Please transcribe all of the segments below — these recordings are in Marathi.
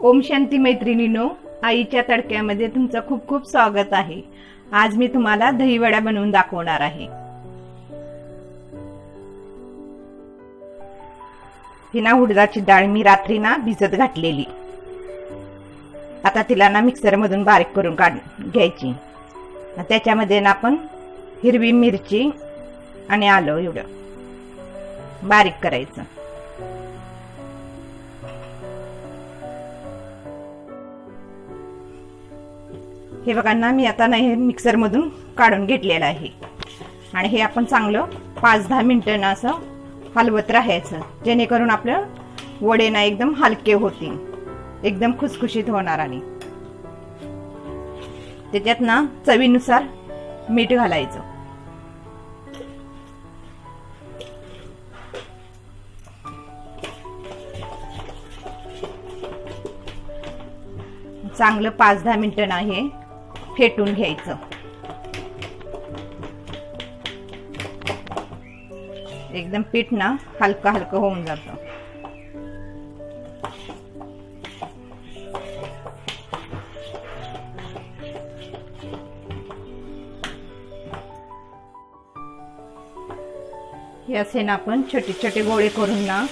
ओम शांती मैत्रिणींनो, आईच्या तडक्यामध्ये तुमचं खूप खूप स्वागत आहे। आज मी तुम्हाला दही वडा बनवून दाखवणार आहे। ही ना उडदाची डाळ मी रात्री ना भिजत घातलेली, आता तिला ना मिक्सर मधून बारीक करून घ्यायची। त्याच्यामध्ये ना आपण हिरवी मिरची आणि आलं एवढं बारीक करायचं। हे बघा ना, मी आता ना हे मिक्सर मधून काढून घेतलेलं आहे आणि हे आपण चांगलं 5-10 मिनिटं ना असं हलवत राहायचं, जेणेकरून आपलं वडे ना एकदम हलके होतील, एकदम खुसखुशीत होणार। आणि त्याच्यात ना चवीनुसार मीठ घालायचं। चांगलं 5-10 मिनिटं ना हे फेटून घ्यायचं। एकदम पीठ ना हलका हलका होऊन जातं। हे असे ना आपण छोटे छोटे गोळे करून ना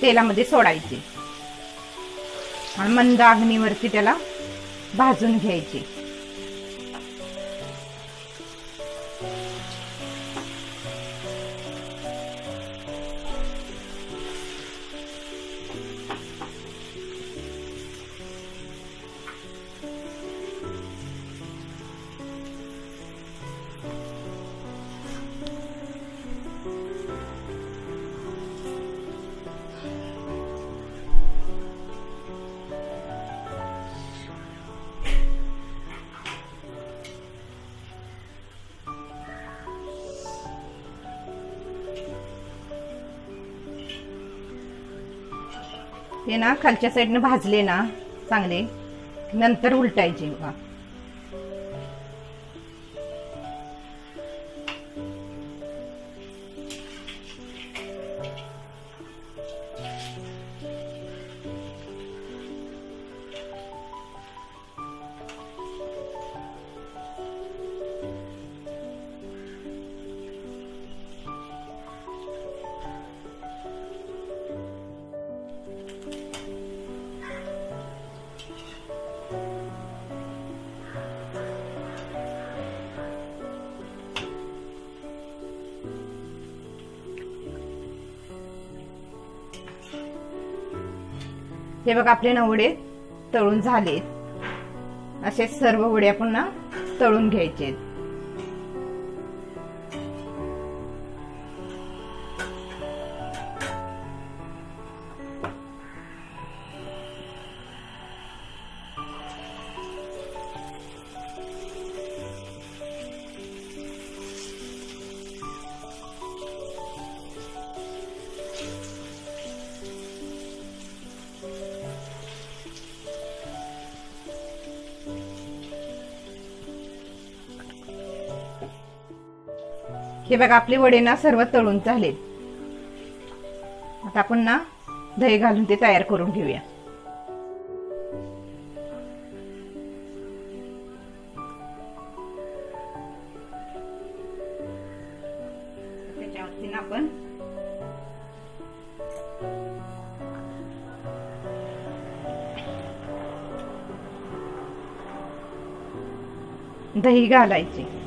तेलामध्ये सोडायचे आणि मंद अग्नीवरती त्याला भाजून घ्यायचे। हे ना खालच्या साईडने भाजले ना चांगले, नंतर उलटायचे बघा। हे बघा, आपले ना वडे तळून झालेत। असे सर्व वडे आपण ना तळून घ्यायचे। हे बघा, आपले वडे ना सर्व तळून झालेत। आता आपण ना दही घालून ते तयार करून घेऊया। त्याच्यावरती ना आपण दही घालायचे।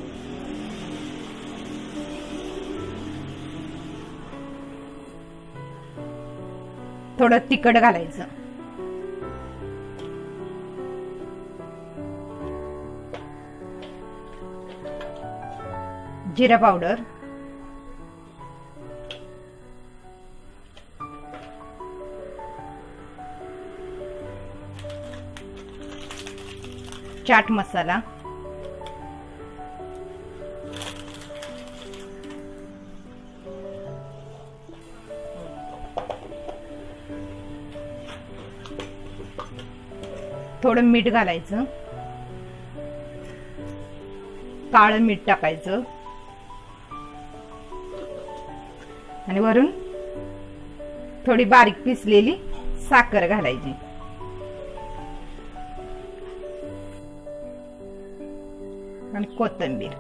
थोडं तिखट घालायचं। जिरा पावडर, चाट मसाला, थोडं मीठ घालायचं, काळं मीठ टाकायचं आणि वरून थोडी बारीक पिसलेली साखर घालायची। आणि कोथिंबीर.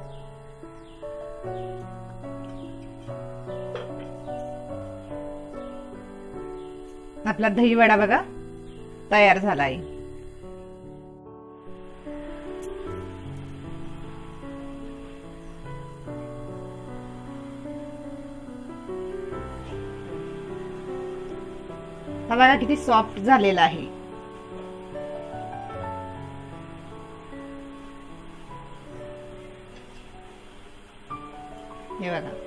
आपला दही वडा बघा तयार झाला आहे. हा बघा किती सॉफ्ट झालेला आहे. हे बघा.